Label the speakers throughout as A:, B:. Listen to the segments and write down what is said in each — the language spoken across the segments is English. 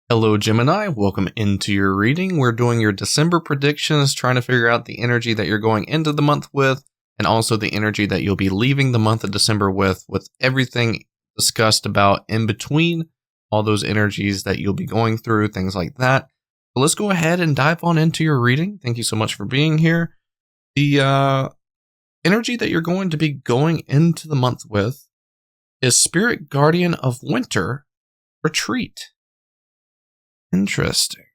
A: Hello, Gemini. Welcome into your reading. We're doing your December predictions, trying to figure out the energy that you're going into the month with, and also the energy that you'll be leaving the month of December with everything discussed about in between, all those energies that you'll be going through, things like that. So let's go ahead and dive on into your reading. Thank you so much for being here. The energy that you're going to be going into the month with is Spirit Guardian of Winter Retreat. Interesting.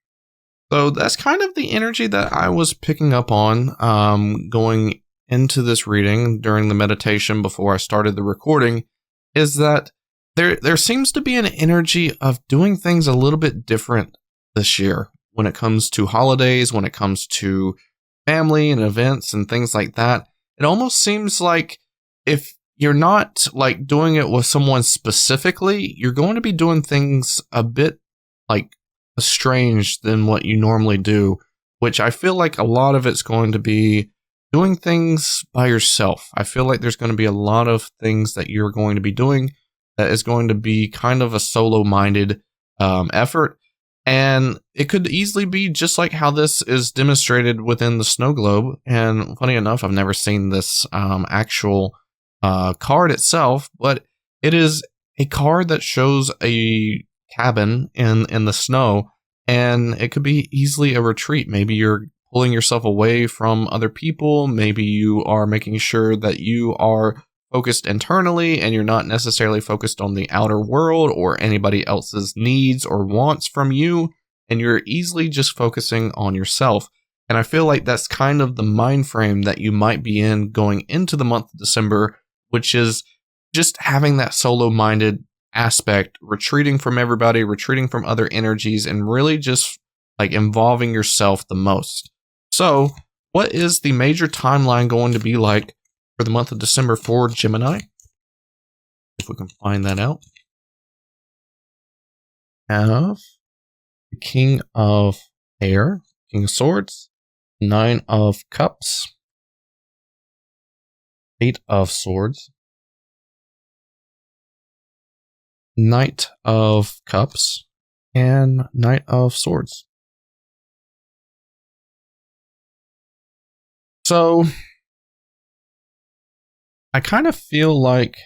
A: So that's kind of the energy that I was picking up on going into this reading during the meditation before I started the recording, is that there seems to be an energy of doing things a little bit different this year when it comes to holidays, when it comes to family and events and things like that. It almost seems like if you're not like doing it with someone specifically, you're going to be doing things a bit like strange than what you normally do, which I feel like a lot of it's going to be doing things by yourself. I feel like there's going to be a lot of things that you're going to be doing that is going to be kind of a solo-minded effort. And it could easily be just like how this is demonstrated within the snow globe. And funny enough, I've never seen this actual card itself, but it is a card that shows a cabin in the snow, and it could be easily a retreat. Maybe you're pulling yourself away from other people. Maybe you are making sure that you are focused internally and you're not necessarily focused on the outer world or anybody else's needs or wants from you, and you're easily just focusing on yourself. And I feel like that's kind of the mind frame that you might be in going into the month of December, which is just having that solo-minded aspect, retreating from everybody, retreating from other energies, and really just like involving yourself the most. So, what is the major timeline going to be like for the month of December for Gemini? If we can find that out. Have the King of Air, King of Swords, Nine of Cups, Eight of Swords, Knight of Cups, and Knight of Swords. So, I kind of feel like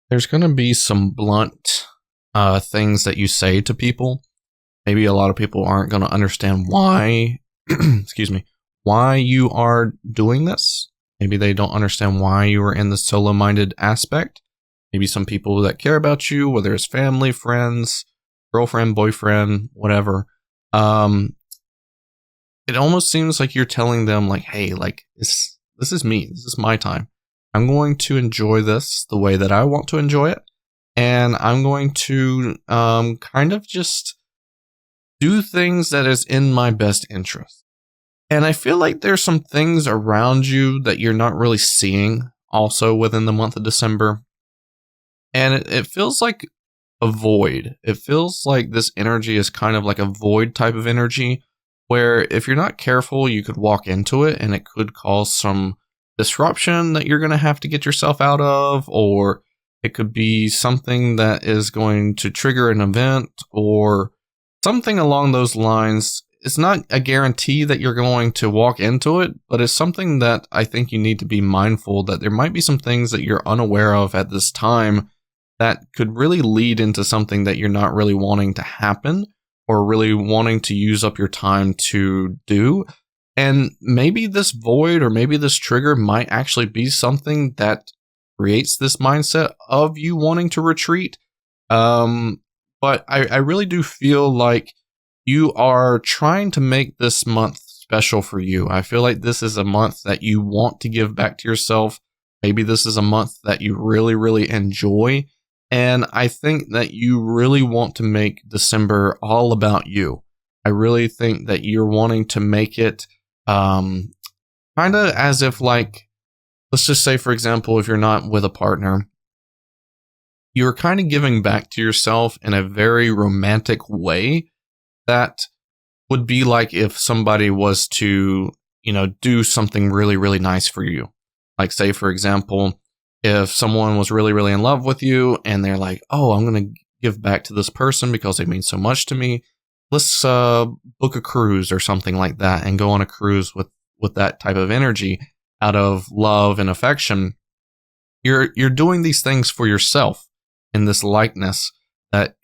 A: there's going to be some blunt things that you say to people. Maybe a lot of people aren't going to understand why, why you are doing this. Maybe they don't understand why you are in the solo-minded aspect. Maybe some people that care about you, whether it's family, friends, girlfriend, boyfriend, whatever. It almost seems like you're telling them like, hey, like this is me. This is my time. I'm going to enjoy this the way that I want to enjoy it. And I'm going to kind of just do things that is in my best interest. And I feel like there's some things around you that you're not really seeing also within the month of December. And it feels like a void. It feels like this energy is kind of like a void type of energy where if you're not careful, you could walk into it and it could cause some disruption that you're going to have to get yourself out of, or it could be something that is going to trigger an event or something along those lines. It's not a guarantee that you're going to walk into it, but it's something that I think you need to be mindful that there might be some things that you're unaware of at this time that could really lead into something that you're not really wanting to happen or really wanting to use up your time to do. And maybe this void or maybe this trigger might actually be something that creates this mindset of you wanting to retreat. But I really do feel like you are trying to make this month special for you. I feel like this is a month that you want to give back to yourself. Maybe this is a month that you really, really enjoy. And I think that you really want to make December all about you. I really think that you're wanting to make it kind of as if like, let's just say, for example, if you're not with a partner, you're kind of giving back to yourself in a very romantic way that would be like if somebody was to, do something really, really nice for you. Like, say, for example, if someone was really, really in love with you and they're like, oh, I'm going to give back to this person because they mean so much to me. Let's book a cruise or something like that and go on a cruise with that type of energy out of love and affection. You're doing these things for yourself in this likeness that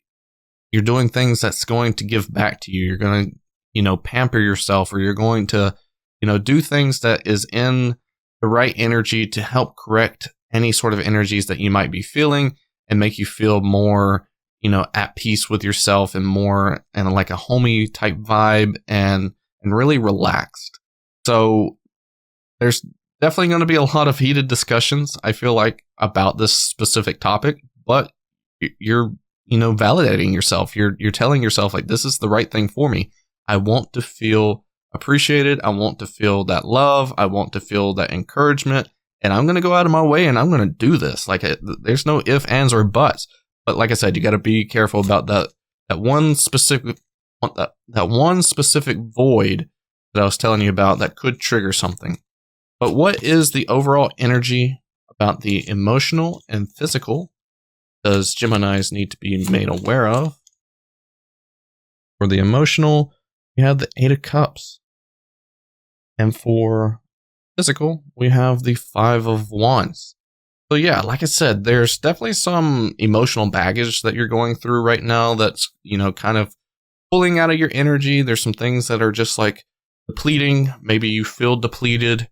A: you're doing things that's going to give back to you. You're going to, pamper yourself, or you're going to, do things that is in the right energy to help correct any sort of energies that you might be feeling and make you feel more, at peace with yourself and more and like a homey type vibe and really relaxed. So there's definitely going to be a lot of heated discussions, I feel like, about this specific topic, but you're, validating yourself. You're telling yourself, like, this is the right thing for me. I want to feel appreciated. I want to feel that love. I want to feel that encouragement, and I'm going to go out of my way and I'm going to do this. Like, there's no ifs, ands, or buts. But like I said, you got to be careful about that one specific void that I was telling you about that could trigger something. But what is the overall energy about the emotional and physical does Geminis need to be made aware of? For the emotional, we have the 8 of Cups. And for physical, we have the 5 of Wands. So yeah, like I said, there's definitely some emotional baggage that you're going through right now that's, kind of pulling out of your energy. There's some things that are just like depleting. Maybe you feel depleted.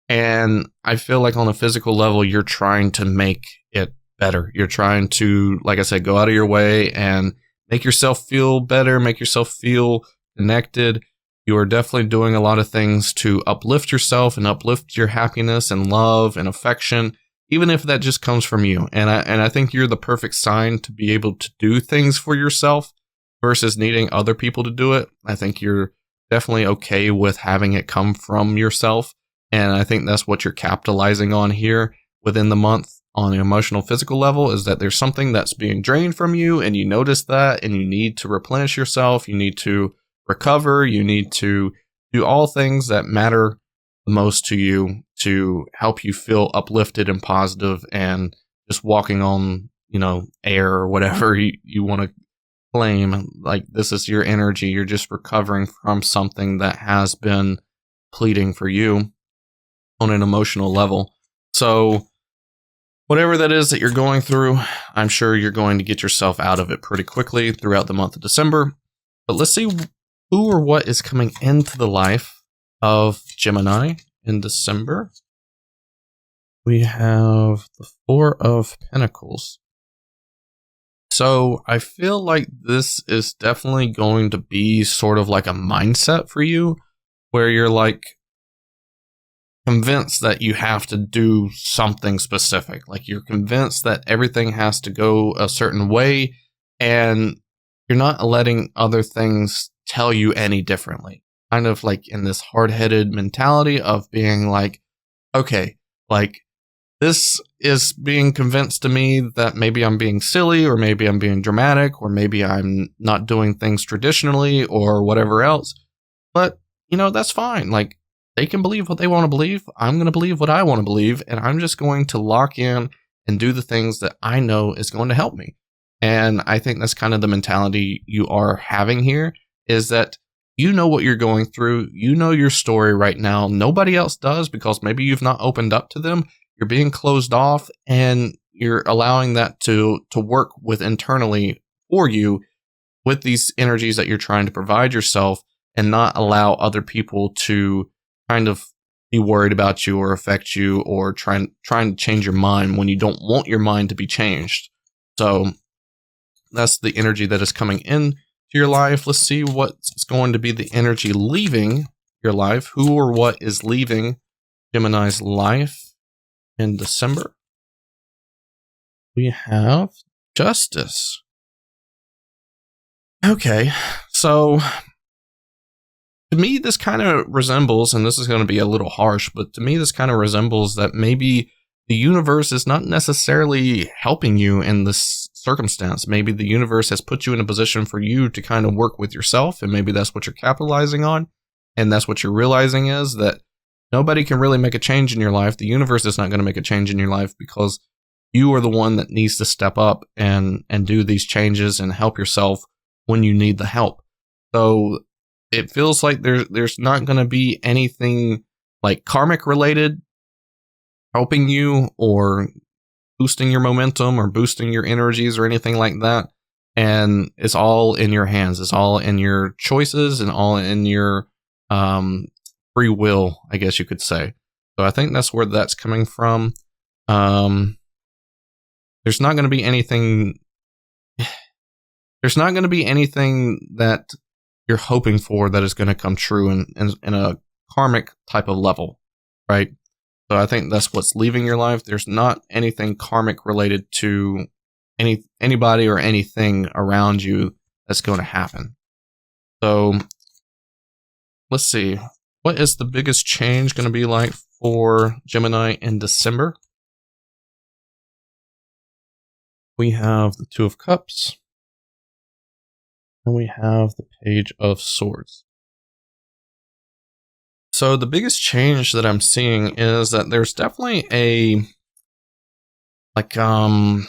A: And I feel like on a physical level, you're trying to make it better. You're trying to, like I said, go out of your way and make yourself feel better, make yourself feel connected. You are definitely doing a lot of things to uplift yourself and uplift your happiness and love and affection, even if that just comes from you. And I think you're the perfect sign to be able to do things for yourself versus needing other people to do it. I think you're definitely okay with having it come from yourself. And I think that's what you're capitalizing on here within the month on the emotional physical level, is that there's something that's being drained from you and you notice that and you need to replenish yourself. You need to recover. You need to do all things that matter the most to you to help you feel uplifted and positive and just walking on, air or whatever you want to claim. Like, this is your energy. You're just recovering from something that has been pleading for you on an emotional level. So whatever that is that you're going through, I'm sure you're going to get yourself out of it pretty quickly throughout the month of December. But let's see who or what is coming into the life of Gemini in December. We have the 4 of Pentacles. So I feel like this is definitely going to be sort of like a mindset for you where you're like convinced that you have to do something specific. Like, you're convinced that everything has to go a certain way and you're not letting other things tell you any differently. Kind of like in this hard-headed mentality of being like, okay, like, this is being convinced to me that maybe I'm being silly, or maybe I'm being dramatic, or maybe I'm not doing things traditionally or whatever else. But, that's fine. Like, they can believe what they want to believe. I'm going to believe what I want to believe. And I'm just going to lock in and do the things that I know is going to help me. And I think that's kind of the mentality you are having here, is that you know what you're going through. You know your story right now. Nobody else does, because maybe you've not opened up to them. You're being closed off, and you're allowing that to work with internally for you with these energies that you're trying to provide yourself, and not allow other people to kind of be worried about you or affect you or trying to change your mind when you don't want your mind to be changed. So that's the energy that is coming in to your life. Let's see what's going to be the energy leaving your life. Who or what is leaving Gemini's life in December? We have Justice. Okay, so to me, this kind of resembles, and this is going to be a little harsh, but to me, this kind of resembles that maybe the universe is not necessarily helping you in this circumstance. Maybe the universe has put you in a position for you to kind of work with yourself, and maybe that's what you're capitalizing on, and that's what you're realizing is that nobody can really make a change in your life. The universe is not going to make a change in your life because you are the one that needs to step up and do these changes and help yourself when you need the help. So it feels like there's not going to be anything like karmic related helping you or boosting your momentum or boosting your energies or anything like that. And it's all in your hands. It's all in your choices and all in your free will, I guess you could say. So I think that's where that's coming from. There's not going to be anything. There's not going to be anything that you're hoping for that is going to come true in a karmic type of level, right? So I think that's what's leaving your life. There's not anything karmic related to anybody or anything around you that's going to happen. So let's see. What is the biggest change going to be like for Gemini in December? We have the Two of Cups. And we have the Page of Swords. So the biggest change that I'm seeing is that there's definitely a, like, not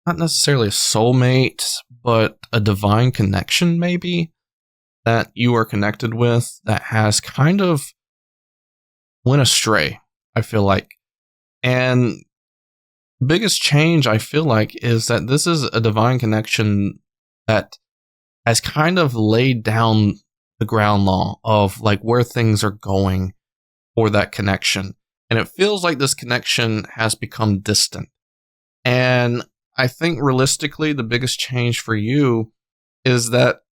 A: necessarily a soulmate, but a divine connection maybe that you are connected with that has kind of went astray, I feel like. And the biggest change I feel like is that this is a divine connection that has kind of laid down the ground law of like where things are going for that connection. And it feels like this connection has become distant. And I think realistically, the biggest change for you is that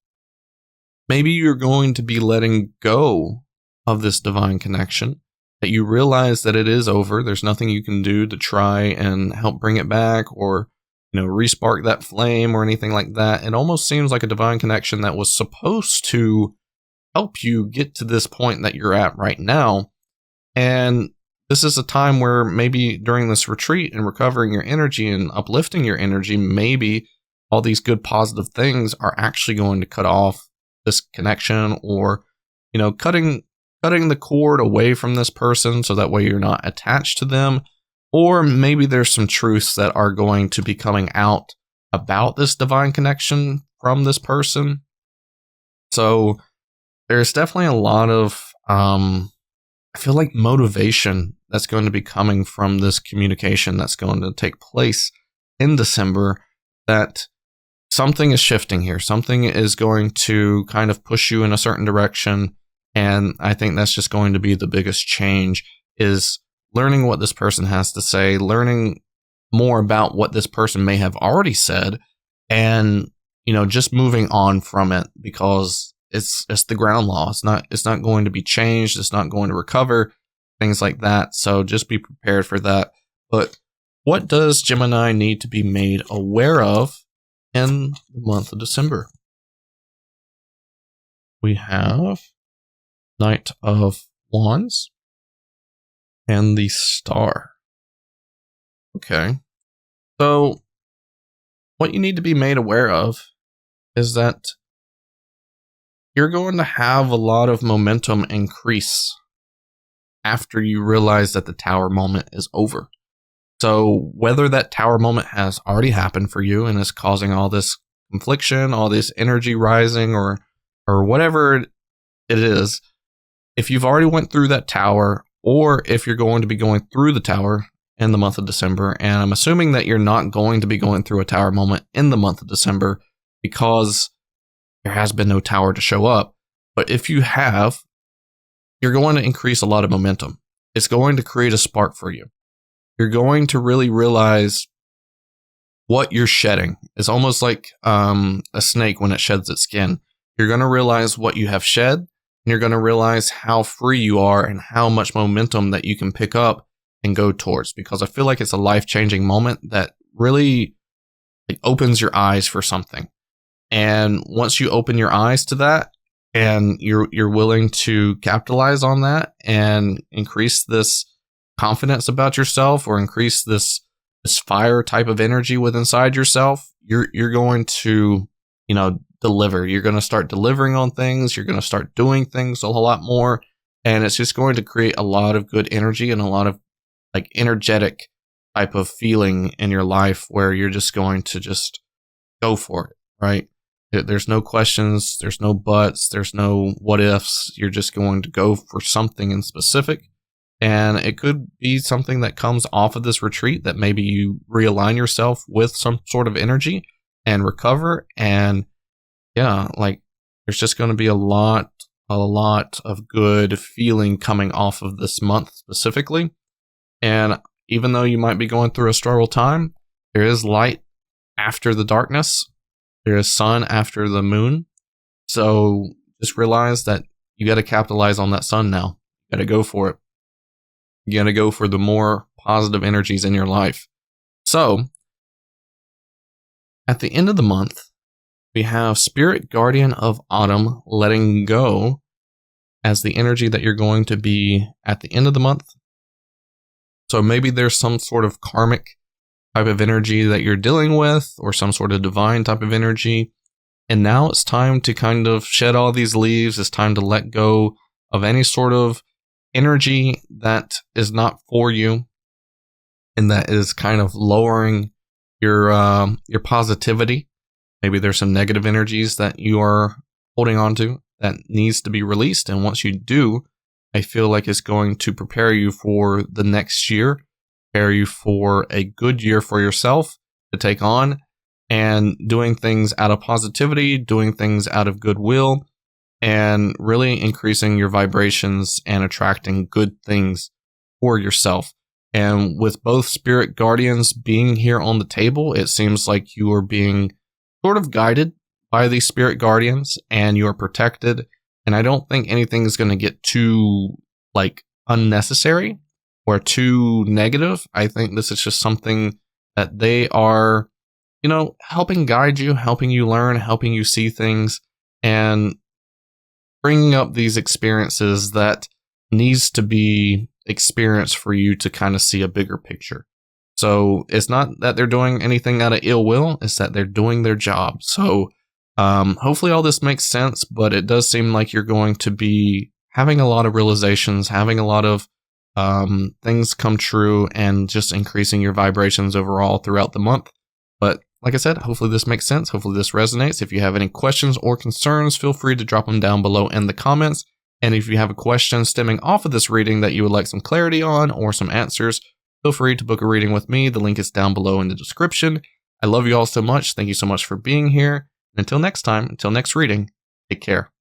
A: maybe you're going to be letting go of this divine connection, that you realize that it is over. There's nothing you can do to try and help bring it back or, respark that flame or anything like that. It almost seems like a divine connection that was supposed to help you get to this point that you're at right now. And this is a time where maybe during this retreat and recovering your energy and uplifting your energy, maybe all these good positive things are actually going to cut off this connection or, cutting the cord away from this person so that way you're not attached to them. Or maybe there's some truths that are going to be coming out about this divine connection from this person. So there's definitely a lot of, I feel like motivation that's going to be coming from this communication that's going to take place in December, that something is shifting here. Something is going to kind of push you in a certain direction. And I think that's just going to be the biggest change, is learning what this person has to say, learning more about what this person may have already said, and, just moving on from it, because it's the ground law. It's not going to be changed. It's not going to recover, things like that. So just be prepared for that. But what does Gemini need to be made aware of in the month of December? We have Knight of Wands and the Star. Okay. So what you need to be made aware of is that you're going to have a lot of momentum increase after you realize that the Tower moment is over. So whether that Tower moment has already happened for you and is causing all this confliction, all this energy rising, or whatever it is, if you've already went through that Tower, or if you're going to be going through the Tower in the month of December, and I'm assuming that you're not going to be going through a Tower moment in the month of December because there has been no Tower to show up. But if you have, you're going to increase a lot of momentum. It's going to create a spark for you. You're going to really realize what you're shedding. It's almost like a snake when it sheds its skin. You're going to realize what you have shed, and you're going to realize how free you are and how much momentum that you can pick up and go towards. Because I feel like it's a life-changing moment that really opens your eyes for something. And once you open your eyes to that, and you're willing to capitalize on that and increase this confidence about yourself, or increase this fire type of energy within inside yourself, you're going to, deliver. You're going to start delivering on things. You're going to start doing things a whole lot more. And it's just going to create a lot of good energy and a lot of energetic type of feeling in your life where you're just going to just go for it, right? There's no questions, there's no buts, there's no what ifs. You're just going to go for something in specific. And it could be something that comes off of this retreat that maybe you realign yourself with some sort of energy and recover. And yeah, like there's just going to be a lot of good feeling coming off of this month specifically. And even though you might be going through a struggle time, there is light after the darkness. There is sun after the moon. So just realize that you got to capitalize on that sun now. You got to go for it. You got to go for the more positive energies in your life. So, at the end of the month, we have Spirit Guardian of Autumn letting go as the energy that you're going to be at the end of the month. So maybe there's some sort of karmic type of energy that you're dealing with, or some sort of divine type of energy. And now it's time to kind of shed all these leaves. It's time to let go of any sort of energy that is not for you and that is kind of lowering your positivity. Maybe there's some negative energies that you are holding on to that needs to be released. And once you do, I feel like it's going to prepare you for the next year, prepare you for a good year for yourself to take on, and doing things out of positivity, doing things out of goodwill, and really increasing your vibrations and attracting good things for yourself. And with both spirit guardians being here on the table, it seems like you are being sort of guided by these spirit guardians and you are protected. And I don't think anything is going to get too unnecessary or too negative. I think this is just something that they are, helping guide you, helping you learn, helping you see things, and bringing up these experiences that needs to be experienced for you to kind of see a bigger picture. So it's not that they're doing anything out of ill will, it's that they're doing their job. So hopefully all this makes sense, but it does seem like you're going to be having a lot of realizations, having a lot of things come true, and just increasing your vibrations overall throughout the month. But like I said, hopefully this makes sense. Hopefully this resonates. If you have any questions or concerns, feel free to drop them down below in the comments. And if you have a question stemming off of this reading that you would like some clarity on or some answers, feel free to book a reading with me. The link is down below in the description. I love you all so much. Thank you so much for being here. And until next time, until next reading, take care.